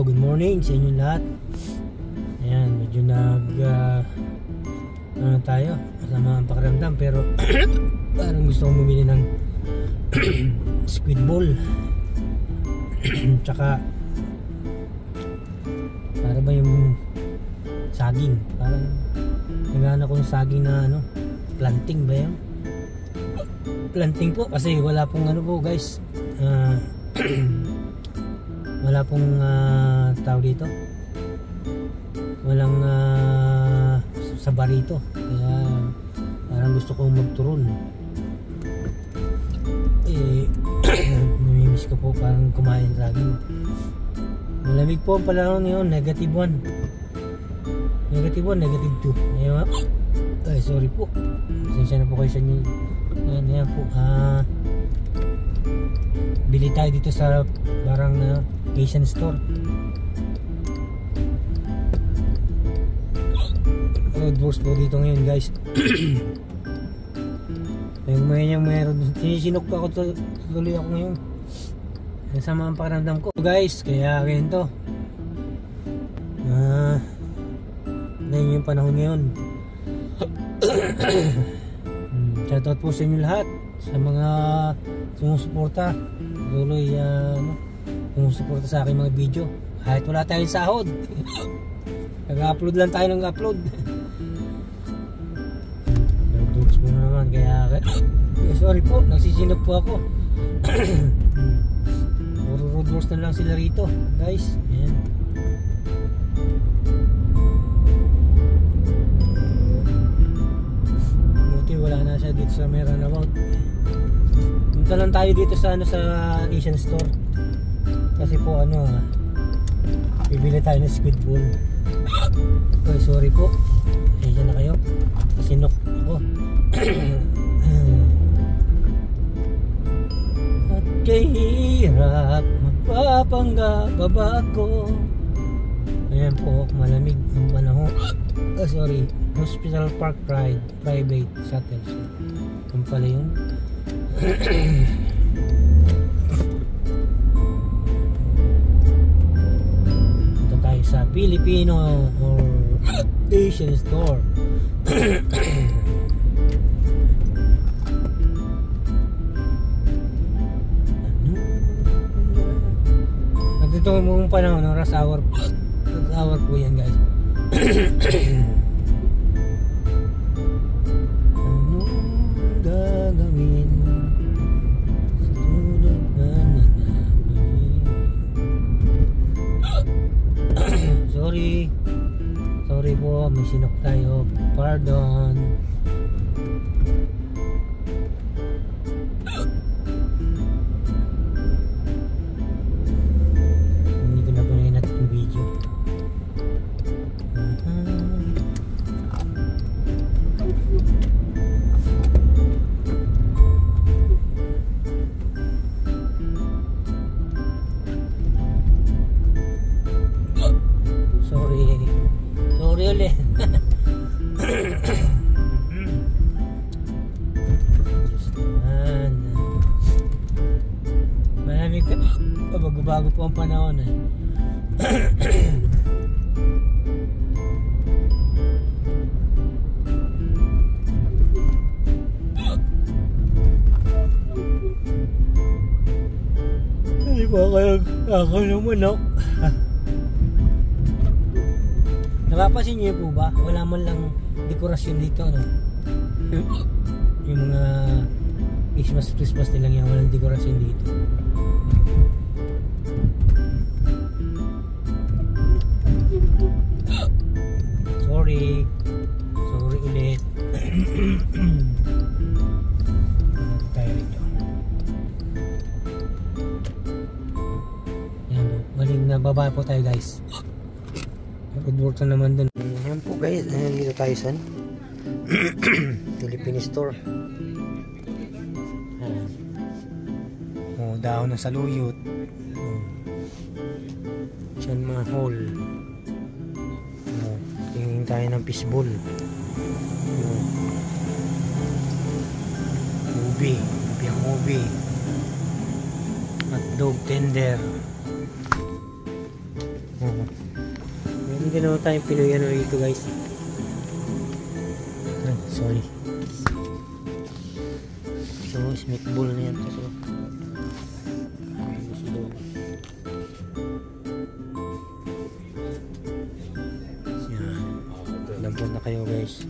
Good morning sa inyo lahat. Ayan, medyo ano tayo, masama ang pakiramdam, pero parang gusto kong bumili ng squid ball. Tsaka para ba yung saging, parang naghahanap ko ng saging na ano, planting ba yun? Planting po, kasi wala pong ano po guys, wala pong tao dito, walang saba rito, kaya parang gusto kong magturon. Namimiss ko po parang kumain saging. Malamig po ang panahon ngayon, negative 1, negative 1, negative 2. Ayan, ay sorry po, pasensya na po kayo sa inyo. Ayan po, bili tayo dito sa barang Asian store. Road works po dito ngayon guys. Yung meron, sinisinok pa ako, tuloy ako ngayon. Sama ang pakiramdam ko guys, kaya ganito. Ngayon yung panahon ngayon. Shoutout po sa inyo lahat, sa mga sumusuporta, tuloy sumusuporta sa aking mga video kahit wala tayong sahod. Nag-upload lang tayo ng upload. Roadworks mo naman, kaya sorry po, nagsisinok po ako. Puro roadworks na lang sila rito guys. Ayan. Buti wala na siya dito sa may runabout. Punta lang tayo dito sa sa Asian store. Kasi po bibili tayo ng squid ball. Okay, sorry po. Pasensya na kayo. Sinok ako. At kahirap magpapanggap ko. Ayan po, malamig ang panahon. Sorry, Hospital Park Private Shuttle. Kung pala yun. Ito tayo sa Filipino or Asian store. At ito mong panahon, rush hour po yan guys. Anong gagawin sa tulad na namin? Sorry po, may sinok tayo. Pardon. Hindi ko na puninat yung video. Sorry ulit. Malamig ka. Bago-bago po ang panahon eh. Hindi pa kayo ako ng manok. Napapansin niyo po ba? Wala man lang dekorasyon dito, no? Yung mga Christmas nilang yan, walang dekorasyon dito. Sorry ulit. Tayo rito. Yan po, maling nababa po tayo guys. Roadwork na naman dun. Ayan po guys, dito tayo sa Philippine store. Oh, dahon ng saluyot. Diyan mga hole. Tingin tayo ng fishball. Ubi. Hotdog tender. Hindi naman tayong Pinoy ano ito guys. Sorry. So, meatball na yan. So, yan. Lampot na kayo guys.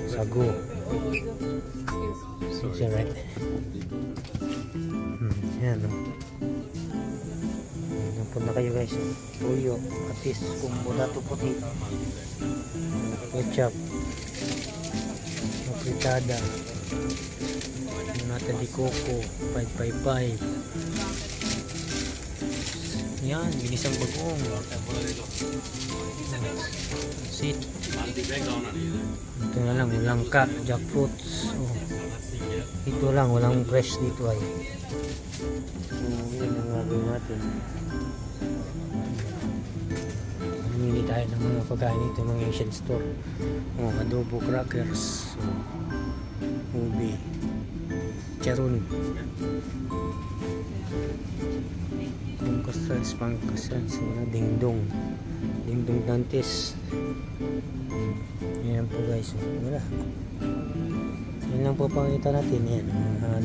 Sago. It's alright. Yan o. Lampot na kayo guys. Tuyo. Atis. Kumbulato puti. Ketchup. Fritada. Nata di coco. 555. Yan. Binisang bagong. Sit. Ito na lang. Langka. Jackfruits. Oh. Ito lang. Walang fresh dito ay. Yan ang gagawin natin. Namili tayo ng mga pagkain dito, mga Asian store. Oh, adobo crackers. Ubi. Charon. Pangkasans. Dingdong. Dingdong Dantes. Yan po guys. Wala. Yan lang po pakita natin. Yan.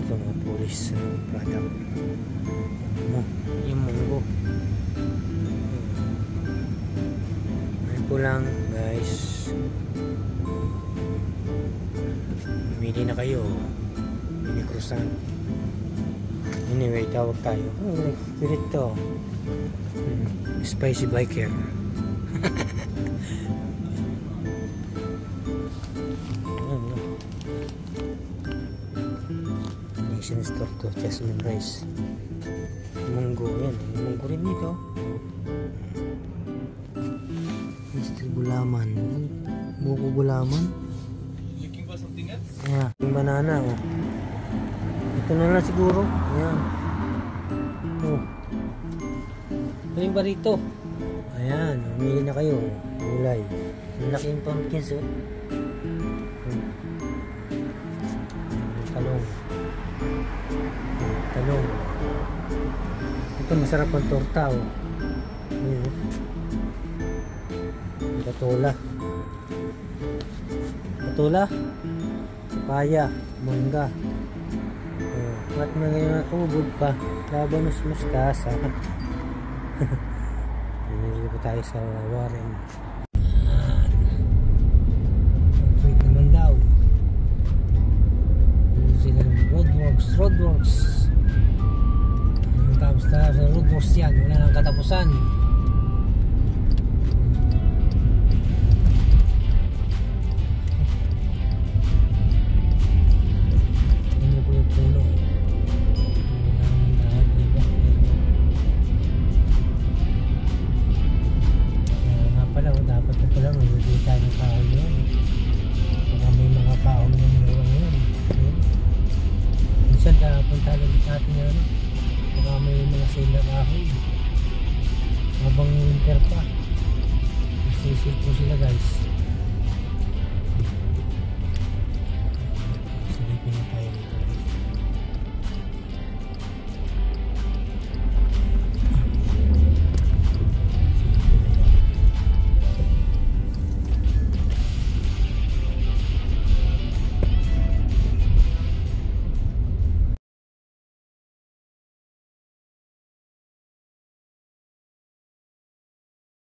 Mga police product. Yung munggo. Yan po lang guys. Pumili na kayo. Mini croissant. Anyway, tawag tayo. Pilit to. Spicy biker. Asian store to. Jasmine rice. Munggo yan. Munggo rin dito. Mr. Gulaman. Buko gulaman. Looking for something else? Yeah. Yung banana. Oh. Ito na lang siguro. Ayan. Oh. Galing ba rito? Ayan. Umili na kayo. Gulay. Ang laking pumpkins. Oh. Talong. Talong. Ito masarap ang torta. Oh. Ayan. Patola. Patola. Papaya. Mangga. At mga ubod pa. Labanos mustasa. Pinili po tayo sa Warren. katapusan. Ano po yung puno? Lahat, diba? Nga pala, dapat na pala magbibigay tayo ng kahoy yun. Baka may mga kahoy na mayroon yun. Minsan punta lang natin yun. Baka may mga sila kahoy. Habang winter pa. Isisil po sila guys.